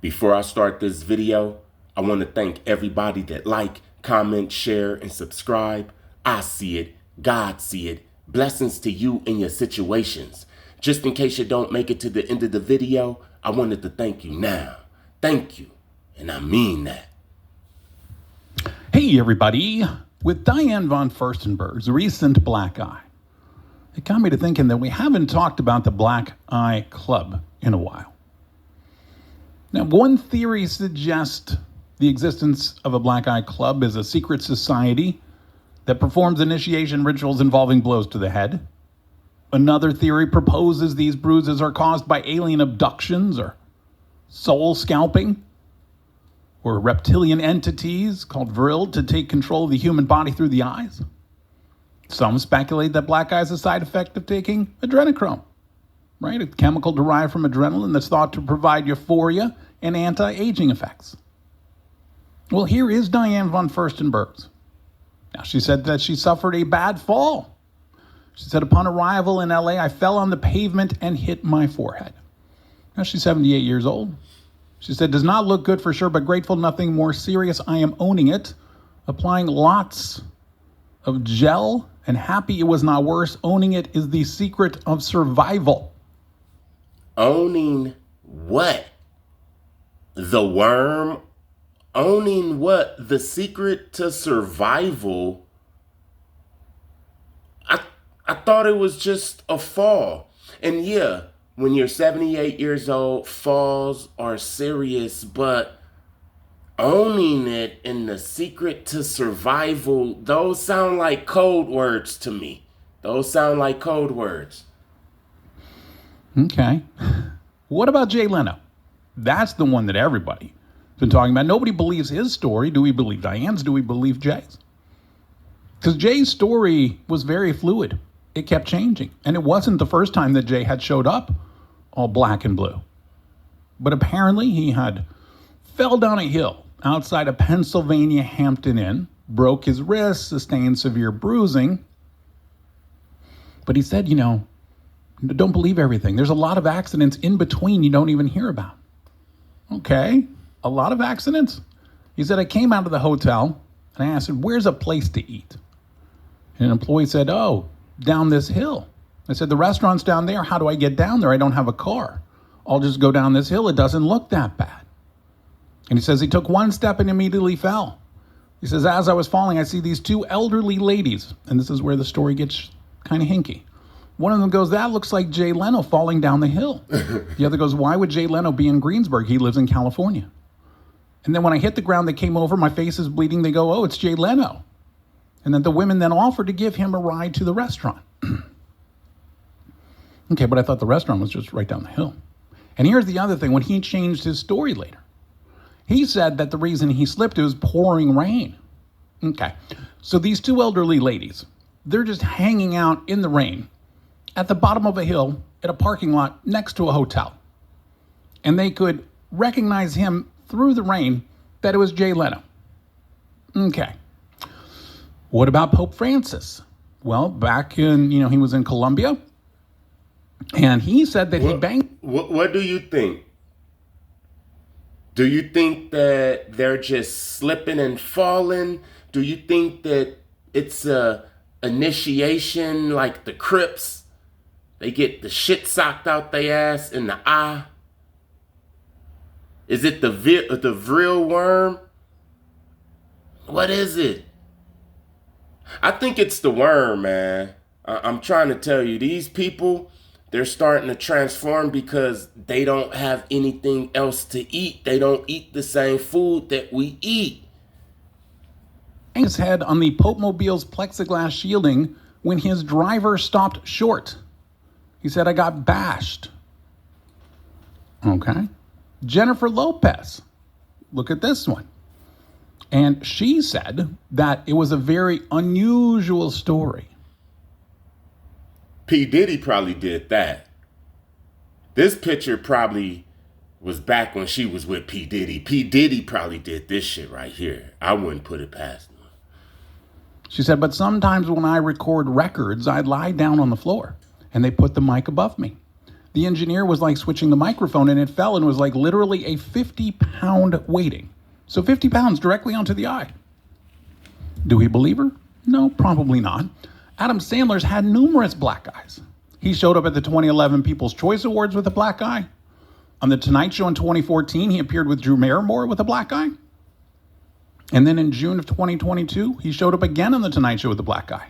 Before I start this video, I want to thank everybody that like, comment, share, and subscribe. I see it. God see it. Blessings to you and your situations. Just in case you don't make it to the end of the video, I wanted to thank you now. Thank you. And I mean that. Hey everybody, with Diane von Furstenberg's recent black eye, it got me to thinking that we haven't talked about the Black Eye Club in a while. Now, one theory suggests the existence of a Black Eye Club is a secret society that performs initiation rituals involving blows to the head. Another theory proposes these bruises are caused by alien abductions or soul scalping, or reptilian entities called Vril to take control of the human body through the eyes. Some speculate that black eye is a side effect of taking adrenochrome, right? A chemical derived from adrenaline that's thought to provide euphoria and anti-aging effects. Well, here is Diane von Furstenberg. Now, she said that she suffered a bad fall. She said, upon arrival in LA, I fell on the pavement and hit my forehead. Now, she's 78 years old. She said, does not look good for sure, but grateful, nothing more serious. I am owning it, applying lots of gel, and happy it was not worse. Owning it is the secret of survival. Owning what? The worm? Owning what? The secret to survival? I thought it was just a fall. And yeah, when you're 78 years old, falls are serious, but owning it and the secret to survival, those sound like code words to me. Those sound like code words. Okay. What about Jay Leno? That's the one that everybody's been talking about. Nobody believes his story. Do we believe Diane's? Do we believe Jay's? Because Jay's story was very fluid. It kept changing. And it wasn't the first time that Jay had showed up all black and blue. But apparently he had fell down a hill outside of Pennsylvania Hampton Inn, broke his wrist, sustained severe bruising. But he said, don't believe everything. There's a lot of accidents in between you don't even hear about. Okay, a lot of accidents. He said, I came out of the hotel and I asked him, where's a place to eat? And an employee said, oh, down this hill. I said, the restaurant's down there. How do I get down there? I don't have a car. I'll just go down this hill. It doesn't look that bad. And he says he took one step and immediately fell. He says, as I was falling, I see these two elderly ladies. And this is where the story gets kind of hinky. One of them goes, that looks like Jay Leno falling down the hill. The other goes, why would Jay Leno be in Greensburg? He lives in California. And then when I hit the ground, they came over. My face is bleeding. They go, oh, it's Jay Leno. And then the women then offered to give him a ride to the restaurant. Okay, but I thought the restaurant was just right down the hill. And here's the other thing. When he changed his story later, he said that the reason he slipped, it was pouring rain. Okay, so these two elderly ladies, they're just hanging out in the rain at the bottom of a hill at a parking lot next to a hotel. And they could recognize him through the rain that it was Jay Leno. Okay. What about Pope Francis? Well, back in, he was in Colombia, and he said that he banged. What do you think? Do you think that they're just slipping and falling? Do you think that it's a initiation like the Crips? They get the shit socked out their ass in the eye? Is it the Vril worm? What is it? I think it's the worm, man. I'm trying to tell you, these people, they're starting to transform because they don't have anything else to eat. They don't eat the same food that we eat. His head on the Pope Mobile's plexiglass shielding when his driver stopped short. He said, I got bashed. Okay. Jennifer Lopez. Look at this one. And she said that it was a very unusual story. P. Diddy probably did that. This picture probably was back when she was with P. Diddy. P. Diddy probably did this shit right here. I wouldn't put it past him. She said, but sometimes when I record records, I lie down on the floor and they put the mic above me. The engineer was like switching the microphone and it fell and was like literally a 50-pound weighting. So 50 pounds directly onto the eye. Do we believe her? No, probably not. Adam Sandler's had numerous black eyes. He showed up at the 2011 People's Choice Awards with a black eye. On The Tonight Show in 2014, he appeared with Drew Barrymore with a black eye. And then in June of 2022, he showed up again on The Tonight Show with a black eye.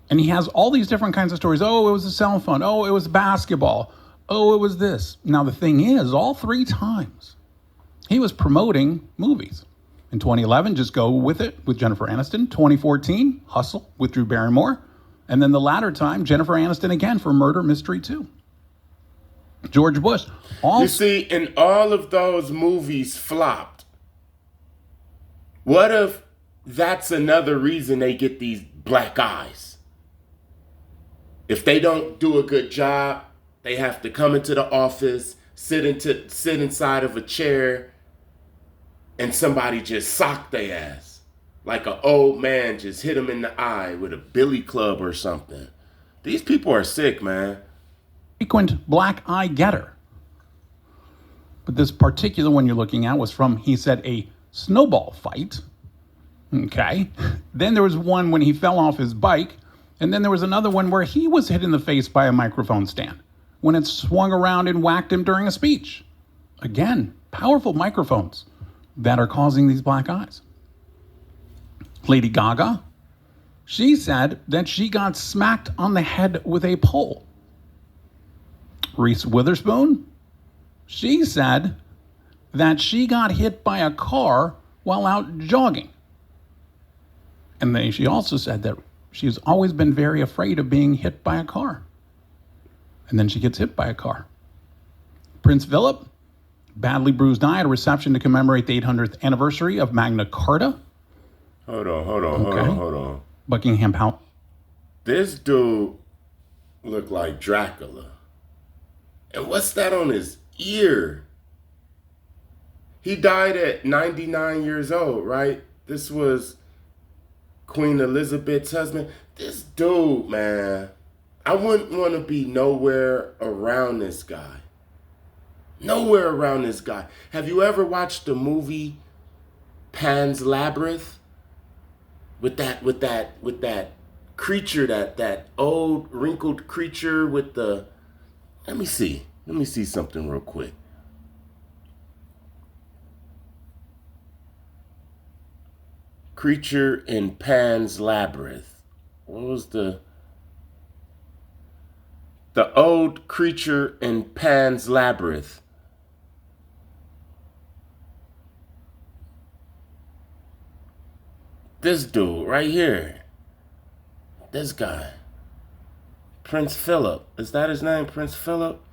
And he has all these different kinds of stories. Oh, it was a cell phone. Oh, it was basketball. Oh, it was this. Now, the thing is, all 3 times, he was promoting movies. In 2011, Just Go With It with Jennifer Aniston. 2014, Hustle with Drew Barrymore. And then the latter time, Jennifer Aniston again for Murder Mystery 2. George Bush. You see, and all of those movies flopped. What if that's another reason they get these black eyes? If they don't do a good job, they have to come into the office, sit inside of a chair, and somebody just sock their ass. Like an old man just hit him in the eye with a billy club or something. These people are sick, man. Frequent black eye getter. But this particular one you're looking at was from, he said, a snowball fight. Okay. Then there was one when he fell off his bike. And then there was another one where he was hit in the face by a microphone stand when it swung around and whacked him during a speech. Again, powerful microphones that are causing these black eyes. Lady Gaga, she said that she got smacked on the head with a pole. Reese Witherspoon, she said that she got hit by a car while out jogging. And then she also said that she's always been very afraid of being hit by a car. And then she gets hit by a car. Prince Philip, badly bruised eye at a reception to commemorate the 800th anniversary of Magna Carta. Hold on. Buckingham Palace. This dude looked like Dracula. And what's that on his ear? He died at 99 years old, right? This was Queen Elizabeth's husband. This dude, man, I wouldn't want to be nowhere around this guy. Nowhere around this guy. Have you ever watched the movie Pan's Labyrinth? With that creature, that old wrinkled creature with the, let me see something real quick. Creature in Pan's Labyrinth. What was the old creature in Pan's Labyrinth? This dude right here. This guy. Prince Philip. Is that his name? Prince Philip?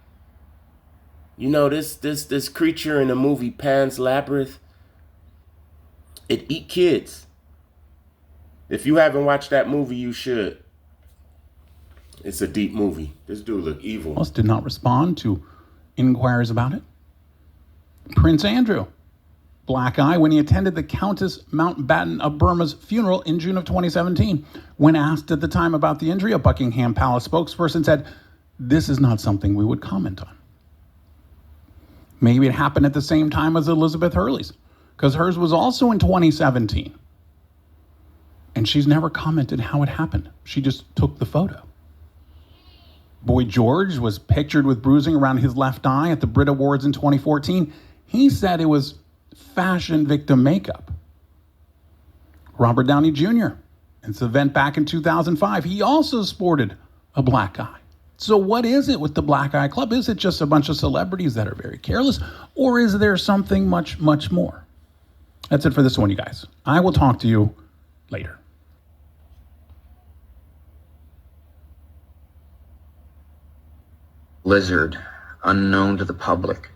You know, this creature in the movie Pan's Labyrinth, it eat kids. If you haven't watched that movie, you should. It's a deep movie. This dude look evil. Did not respond to inquiries about it. Prince Andrew, black eye when he attended the Countess Mountbatten of Burma's funeral in June of 2017. When asked at the time about the injury, a Buckingham Palace spokesperson said, "This is not something we would comment on." Maybe it happened at the same time as Elizabeth Hurley's, because hers was also in 2017. And she's never commented how it happened. She just took the photo. Boy George was pictured with bruising around his left eye at the Brit Awards in 2014. He said it was fashion victim makeup. Robert Downey Jr. at this event back in 2005, he also sported a black eye. So what is it with the Black Eye Club? Is it just a bunch of celebrities that are very careless, or is there something much, much more? That's it for this one, you guys. I will talk to you later. Lizard, unknown to the public.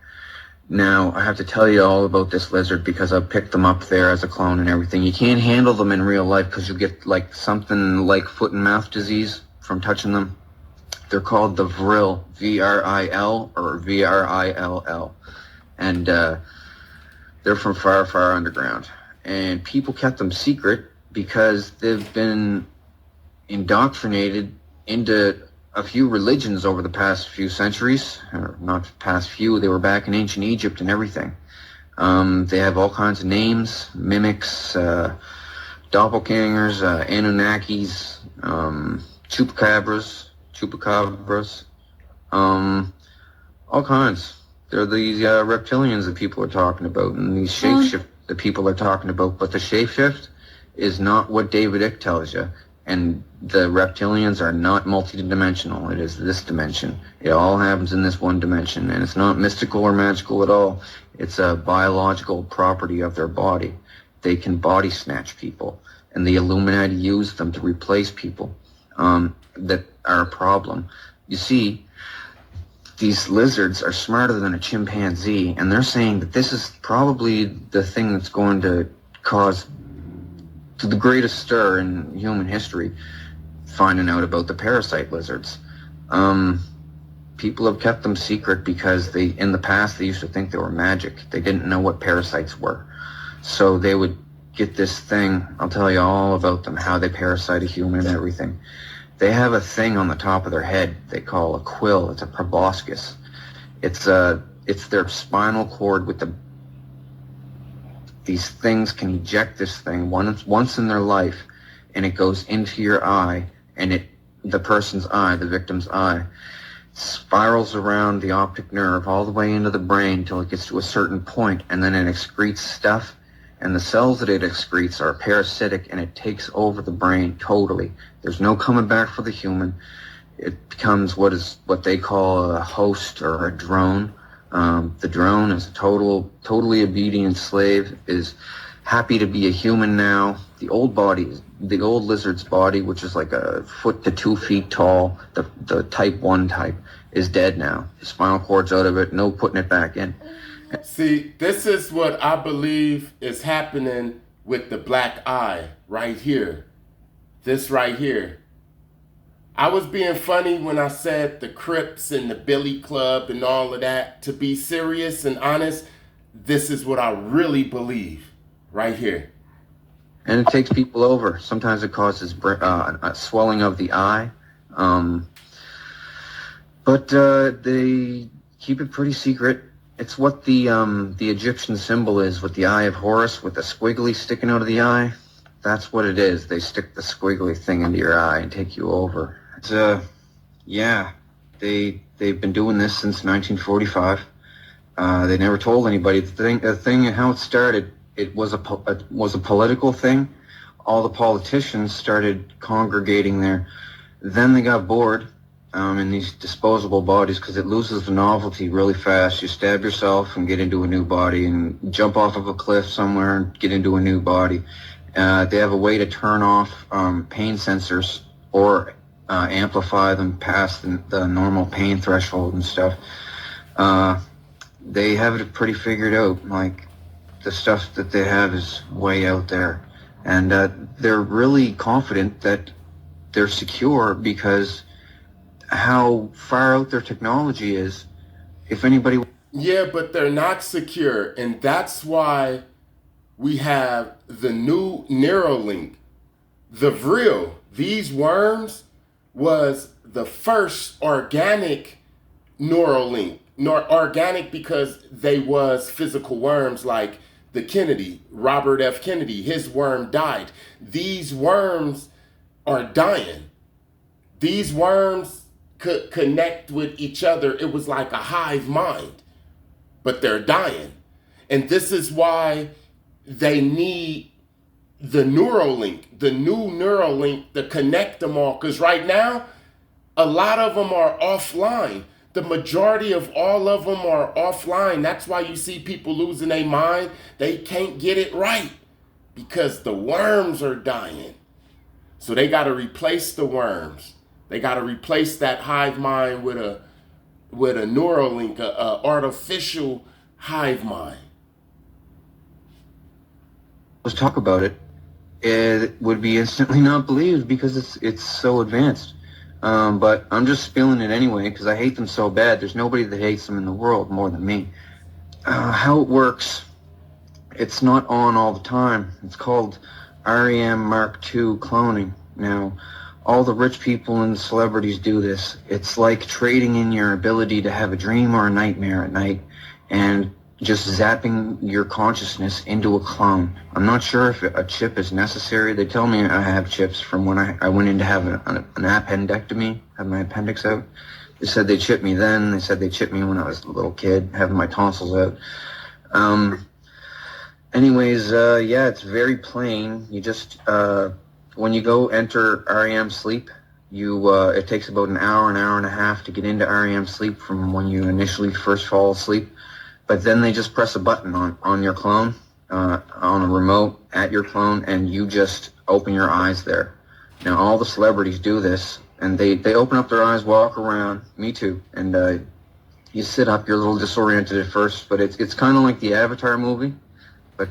Now, I have to tell you all about this lizard because I picked them up there as a clone and everything. You can't handle them in real life because you'll get like something like foot and mouth disease from touching them. They're called the Vril, V-R-I-L or V-R-I-L-L. And they're from far, far underground. And people kept them secret because they've been indoctrinated into a few religions over the past few centuries, or not past few, they were back in ancient Egypt and everything. They have all kinds of names, mimics, doppelgangers, Anunnakis, chupacabras, all kinds. They're these reptilians that people are talking about, and these shapeshift that people are talking about. But the shapeshift is not what David Icke tells you. And the reptilians are not multidimensional. It is this dimension. It all happens in this one dimension, and it's not mystical or magical at all. It's a biological property of their body. They can body snatch people, and the Illuminati use them to replace people that are a problem. You see, these lizards are smarter than a chimpanzee, and they're saying that this is probably the thing that's going to cause the greatest stir in human history, finding out about the parasite lizards. People have kept them secret because in the past, they used to think they were magic. They didn't know what parasites were. So they would get this thing, I'll tell you all about them, how they parasite a human and everything. They have a thing on the top of their head they call a quill. It's a proboscis. It's their spinal cord with these things can eject this thing once in their life, and it goes into your eye, and the person's eye, the victim's eye, spirals around the optic nerve all the way into the brain till it gets to a certain point, and then it excretes stuff. And the cells that it excretes are parasitic, and it takes over the brain totally. There's no coming back for the human. It becomes what they call a host or a drone. The drone is a totally obedient slave, is happy to be a human now. The old lizard's body, which is like a foot to 2 feet tall, the type 1 type, is dead now. The spinal cord's out of it, no putting it back in. See, this is what I believe is happening with the black eye right here. This right here. I was being funny when I said the Crips and the Billy Club and all of that. To be serious and honest, this is what I really believe right here. And it takes people over. Sometimes it causes a swelling of the eye. But they keep it pretty secret. It's what the Egyptian symbol is, with the eye of Horus, with the squiggly sticking out of the eye. That's what it is. They stick the squiggly thing into your eye and take you over. It's they've been doing this since 1945. They never told anybody. The thing and how it started, it was a political thing. All the politicians started congregating there. Then they got bored in these disposable bodies because it loses the novelty really fast. You stab yourself and get into a new body, and jump off of a cliff somewhere and get into a new body. They have a way to turn off pain sensors or amplify them past the normal pain threshold and stuff. They have it pretty figured out. Like, the stuff that they have is way out there. And they're really confident that they're secure because how far out their technology is. If anybody... Yeah, but they're not secure. And that's why we have the new Neuralink. The Vril, these worms, was the first organic Neuralink. Organic because they was physical worms, like the Kennedy, Robert F. Kennedy, his worm died. These worms are dying. These worms could connect with each other. It was like a hive mind, but they're dying. And this is why they need the Neuralink, the new Neuralink, to connect them all. Because right now, a lot of them are offline. The majority of all of them are offline. That's why you see people losing their mind. They can't get it right because the worms are dying. So they got to replace the worms. They got to replace that hive mind with a Neuralink, a artificial hive mind. Let's talk about it. It would be instantly not believed because it's so advanced. But I'm just spilling it anyway because I hate them so bad. There's nobody that hates them in the world more than me. How it works, it's not on all the time. It's called REM Mark II cloning. Now, all the rich people and celebrities do this. It's like trading in your ability to have a dream or a nightmare at night and just zapping your consciousness into a clone. I'm not sure if a chip is necessary. They tell me I have chips from when I went in to have an appendectomy, have my appendix out. They said they chipped me then. They said they chipped me when I was a little kid, having my tonsils out. Yeah, it's very plain. You just, when you go enter REM sleep, it takes about an hour and a half to get into REM sleep from when you initially first fall asleep. But then they just press a button on your clone, on a remote at your clone, and you just open your eyes there. Now, all the celebrities do this, and they open up their eyes, walk around, me too, and you sit up, you're a little disoriented at first, but it's kind of like the Avatar movie, but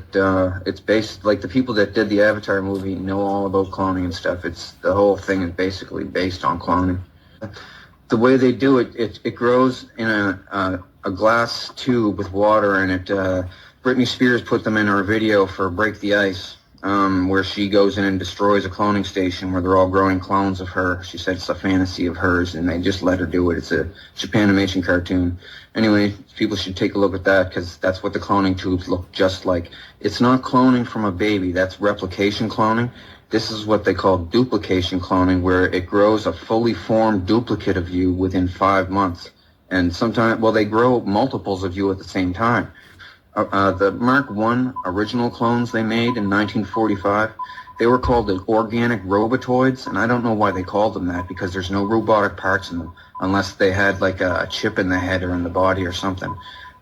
it's based, like the people that did the Avatar movie know all about cloning and stuff. The whole thing is basically based on cloning. The way they do it, it grows in a glass tube with water in it. Britney Spears put them in her video for Break the Ice, where she goes in and destroys a cloning station where they're all growing clones of her. She said it's a fantasy of hers, and they just let her do it. It's a Japanimation cartoon. Anyway, people should take a look at that, because that's what the cloning tubes look just like. It's not cloning from a baby. That's replication cloning. This is what they call duplication cloning, where it grows a fully formed duplicate of you within 5 months. And sometimes, well, they grow multiples of you at the same time. The Mark I original clones they made in 1945, they were called the organic robotoids, and I don't know why they called them that, because there's no robotic parts in them, unless they had like a chip in the head or in the body or something.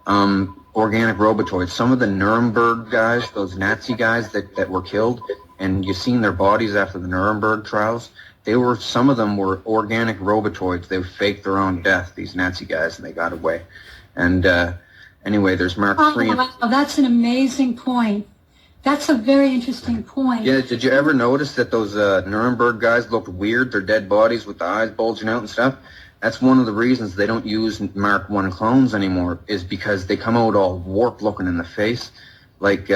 Organic robotoids. Some of the Nuremberg guys, those Nazi guys that were killed, and you've seen their bodies after the Nuremberg trials, some of them were organic robotoids. They faked their own death, these Nazi guys, and they got away. And anyway, there's Mark III. Wow, that's an amazing point. That's a very interesting point. Yeah, did you ever notice that those Nuremberg guys looked weird, their dead bodies with the eyes bulging out and stuff? That's one of the reasons they don't use Mark I clones anymore, is because they come out all warped looking in the face. Like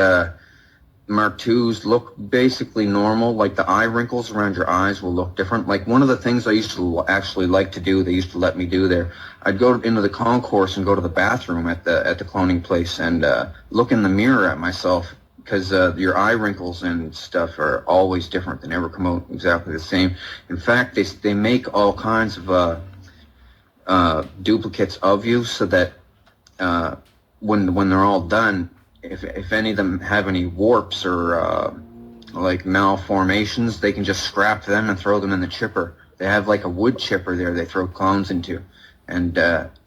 Mark IIs look basically normal, like the eye wrinkles around your eyes will look different. Like one of the things I used to actually like to do, they used to let me do there, I'd go into the concourse and go to the bathroom at the cloning place and look in the mirror at myself, because your eye wrinkles and stuff are always different. They never come out exactly the same. In fact, they make all kinds of duplicates of you, so that when they're all done, if any of them have any warps or like malformations, they can just scrap them and throw them in the chipper. They have like a wood chipper there they throw clones into, and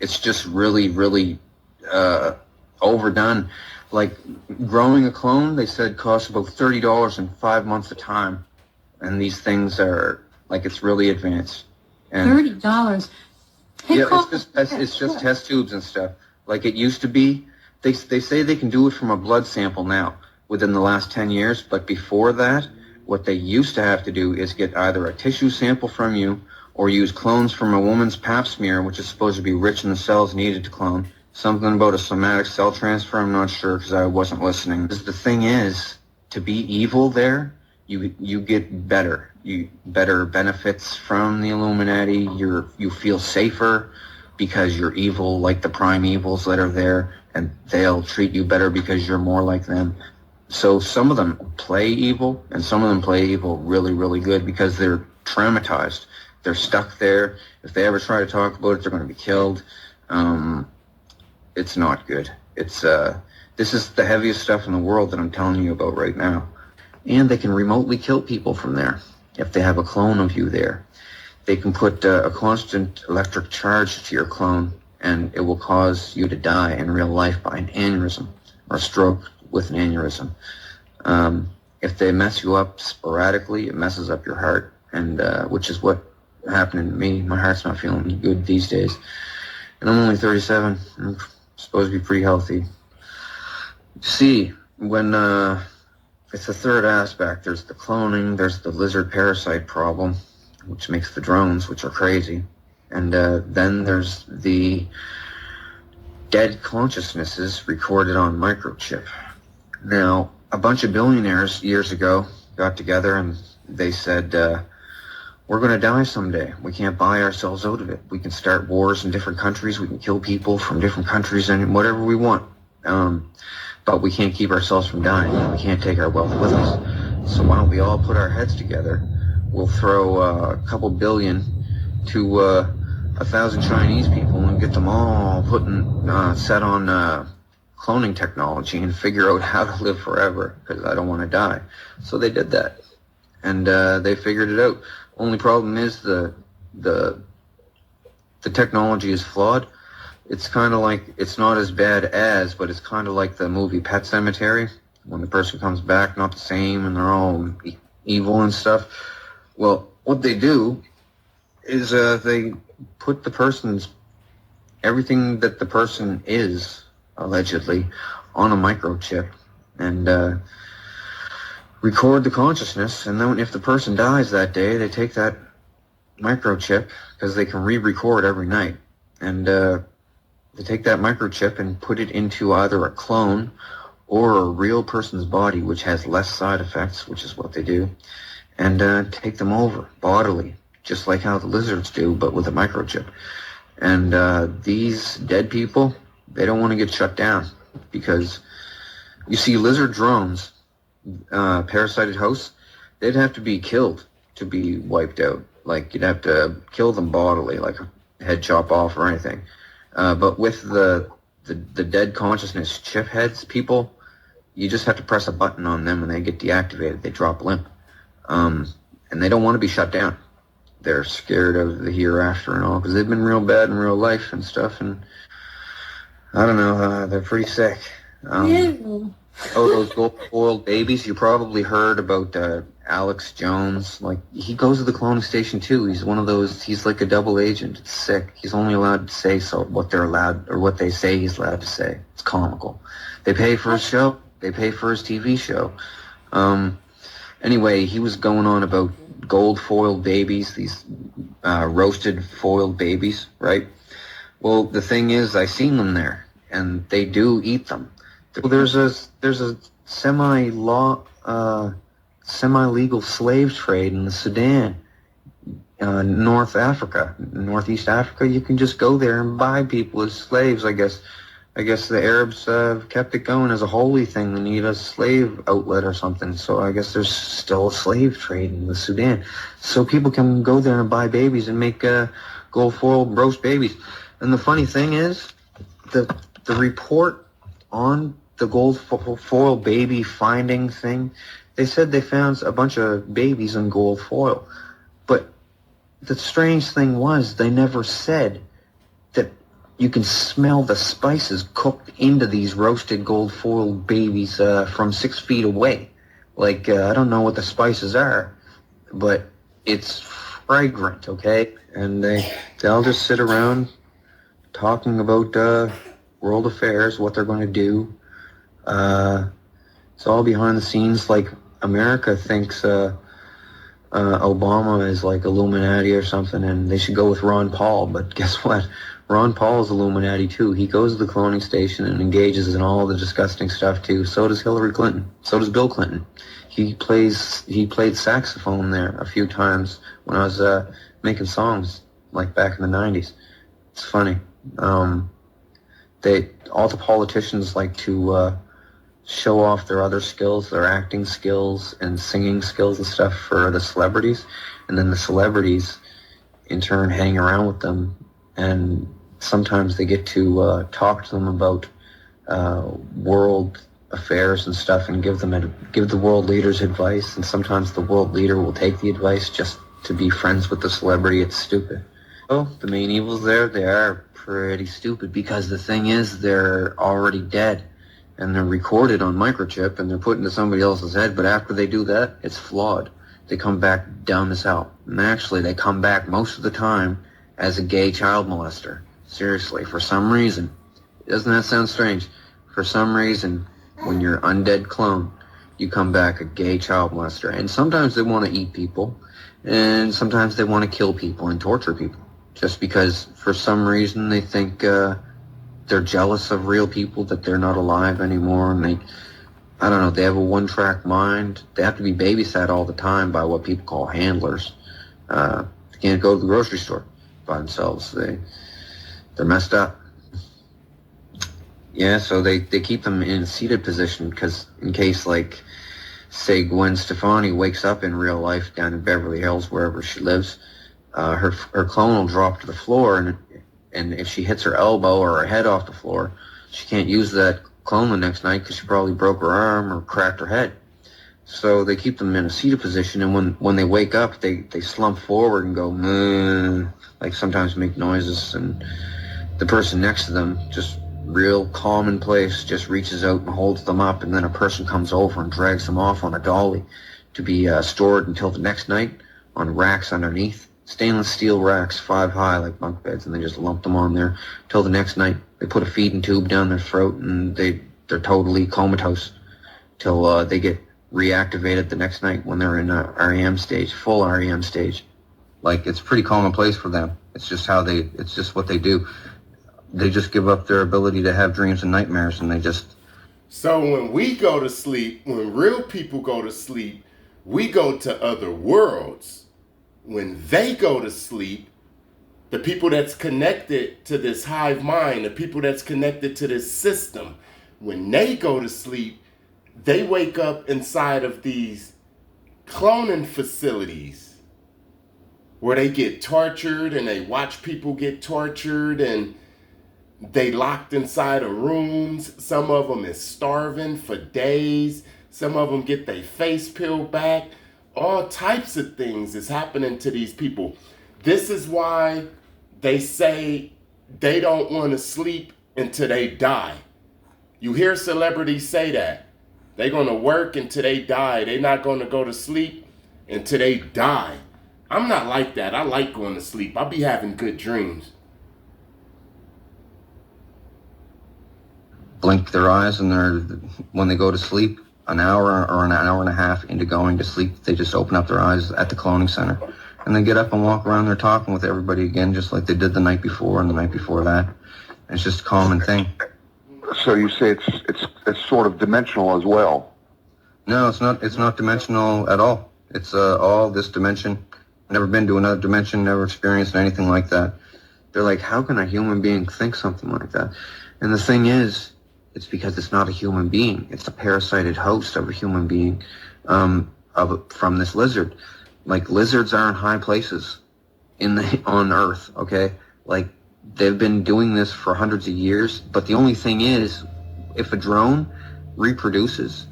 it's just really, really overdone. Like growing a clone, they said costs about $30 in 5 months of time, and these things are like, it's really advanced. And $30. yeah, it's just test tubes and stuff. Like it used to be. They say they can do it from a blood sample now within the last 10 years, but before that, what they used to have to do is get either a tissue sample from you or use clones from a woman's pap smear, which is supposed to be rich in the cells needed to clone. Something about a somatic cell transfer, I'm not sure because I wasn't listening. The thing is, to be evil there, you get better. You better benefits from the Illuminati. You feel safer because you're evil, like the prime evils that are there, and they'll treat you better because you're more like them. So some of them play evil, and some of them play evil really, really good because they're traumatized. They're stuck there. If they ever try to talk about it, they're going to be killed. It's not good. This is the heaviest stuff in the world that I'm telling you about right now. And they can remotely kill people from there if they have a clone of you there. They can put a constant electric charge to your clone, and it will cause you to die in real life by an aneurysm or a stroke with an aneurysm. If they mess you up sporadically, it messes up your heart, and which is what happened to me. My heart's not feeling good these days. And I'm only 37. I'm supposed to be pretty healthy. See, when it's the third aspect. There's the cloning, there's the lizard parasite problem, which makes the drones, which are crazy. And then there's the dead consciousnesses recorded on microchip. Now, a bunch of billionaires years ago got together and they said, we're going to die someday. We can't buy ourselves out of it. We can start wars in different countries. We can kill people from different countries and whatever we want. But we can't keep ourselves from dying. We can't take our wealth with us. So why don't we all put our heads together? We'll throw a couple billion to 1,000 Chinese people and get them all set on cloning technology and figure out how to live forever, because I don't want to die. So they did that, and they figured it out. Only problem is the technology is flawed. It's kind of like, it's not as bad as, but it's kind of like the movie Pet Sematary, when the person comes back not the same and they're all evil and stuff. Well, what they do is they put the person's, everything that the person is, allegedly, on a microchip and record the consciousness. And then if the person dies that day, they take that microchip, because they can re-record every night, and they take that microchip and put it into either a clone or a real person's body, which has less side effects, which is what they do, and take them over bodily, just like how the lizards do, but with a microchip. And these dead people, they don't want to get shut down, because you see lizard drones, parasited hosts, they'd have to be killed to be wiped out. Like, you'd have to kill them bodily, like a head chop off or anything. But with the dead consciousness chip heads people, you just have to press a button on them and they get deactivated. They drop limp. And they don't want to be shut down. They're scared of the hereafter and all, because they've been real bad in real life and stuff. And I don't know, they're pretty sick. Oh, those gold-foiled babies. You probably heard about Alex Jones. Like, he goes to the cloning station too. He's one of those, he's like a double agent. It's sick. He's only allowed to say what they're allowed, or what they say he's allowed to say. It's comical. They pay for his show. They pay for his TV show. Anyway, he was going on about gold-foiled babies, these roasted foiled babies, right? Well, the thing is, I seen them there, and they do eat them. There's a semi-legal slave trade in the Sudan, Northeast Africa. You can just go there and buy people as slaves. I guess the Arabs kept it going as a holy thing. They need a slave outlet or something. So I guess there's still a slave trade in the Sudan. So people can go there and buy babies and make gold foil roast babies. And the funny thing is, the report on the gold foil baby finding thing, they said they found a bunch of babies in gold foil. But the strange thing was, they never said that you can smell the spices cooked into these roasted gold foil babies from 6 feet away. Like, I don't know what the spices are, but it's fragrant, okay? And they'll just sit around talking about world affairs, what they're going to do. It's all behind the scenes. Like, America thinks Obama is like Illuminati or something, and they should go with Ron Paul. But guess what? Ron Paul's Illuminati too. He goes to the cloning station and engages in all the disgusting stuff too. So does Hillary Clinton. So does Bill Clinton. He played saxophone there a few times when I was making songs, like back in the 90s. It's funny. All the politicians like to show off their other skills, their acting skills and singing skills and stuff for the celebrities, and then the celebrities in turn hang around with them, and sometimes they get to talk to them about world affairs and stuff, and give the world leaders advice, and sometimes the world leader will take the advice just to be friends with the celebrity. It's stupid. Oh, the main evils there, they are pretty stupid, because the thing is, they're already dead. And they're recorded on microchip, and they're put into somebody else's head, but after they do that, it's flawed. They come back dumb as hell. And actually, they come back most of the time as a gay child molester. Seriously, for some reason. Doesn't that sound strange? For some reason, when you're undead clone, you come back a gay child molester. And sometimes they want to eat people, and sometimes they want to kill people and torture people. Just because, for some reason, they think they're jealous of real people, that they're not alive anymore, and they have a one-track mind. They have to be babysat all the time by what people call handlers. They can't go to the grocery store by themselves. They're messed up. Yeah, so they keep them in a seated position because in case, like, say Gwen Stefani wakes up in real life down in Beverly Hills, wherever she lives, her clone will drop to the floor, and if she hits her elbow or her head off the floor, she can't use that clone the next night because she probably broke her arm or cracked her head. So they keep them in a seated position, and when they wake up, they slump forward and go, like sometimes make noises, and the person next to them, just real commonplace, just reaches out and holds them up, and then a person comes over and drags them off on a dolly to be stored until the next night on racks underneath. Stainless steel racks, 5 high, like bunk beds, and they just lump them on there till the next night. They put a feeding tube down their throat, and they're totally comatose till they get reactivated the next night when they're in a REM stage, full REM stage. Like, it's pretty commonplace for them. It's just it's just what they do. They just give up their ability to have dreams and nightmares, and they just... So when we go to sleep, when real people go to sleep, we go to other worlds. When they go to sleep, the people that's connected to this hive mind, the people that's connected to this system, when they go to sleep, they wake up inside of these cloning facilities where they get tortured and they watch people get tortured, and they locked inside of rooms. Some of them is starving for days. Some of them get their face peeled back. All types of things is happening to these people. This is why they say they don't want to sleep until they die. You hear celebrities say that. They're going to work until they die. They're not going to go to sleep until they die. I'm not like that. I like going to sleep. I'll be having good dreams. blink their eyes, and when they go to sleep, an hour or an hour and a half into going to sleep, they just open up their eyes at the cloning center, and they get up and walk around there talking with everybody again, just like they did the night before and the night before that. It's just a common thing. So you say it's sort of dimensional as well? No, it's not. It's not dimensional at all. It's all this dimension. Never been to another dimension. Never experienced anything like that. They're like, how can a human being think something like that? And the thing is, it's because it's not a human being. It's a parasited host of a human being, from this lizard. Like, lizards are in high places on Earth. Okay, like, they've been doing this for hundreds of years. But the only thing is, if a drone reproduces,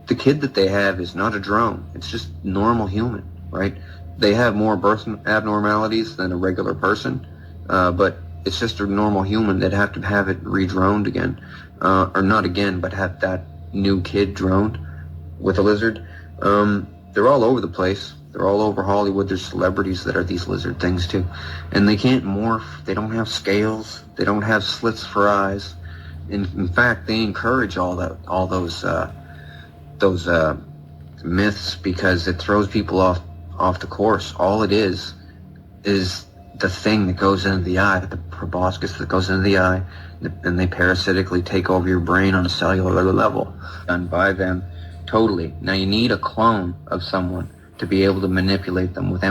the kid that they have is not a drone. It's just normal human, right? They have more birth abnormalities than a regular person, but it's just a normal human. They'd have to have it redroned again, or not again, but have that new kid droned with a lizard. They're all over the place. They're all over Hollywood. There's celebrities that are these lizard things too, and they can't morph. They don't have scales. They don't have slits for eyes. In fact, they encourage all those myths because it throws people off the course. All it is the thing that goes into the eye, the proboscis that goes into the eye, and they parasitically take over your brain on a cellular level, done by them totally. Now, you need a clone of someone to be able to manipulate them with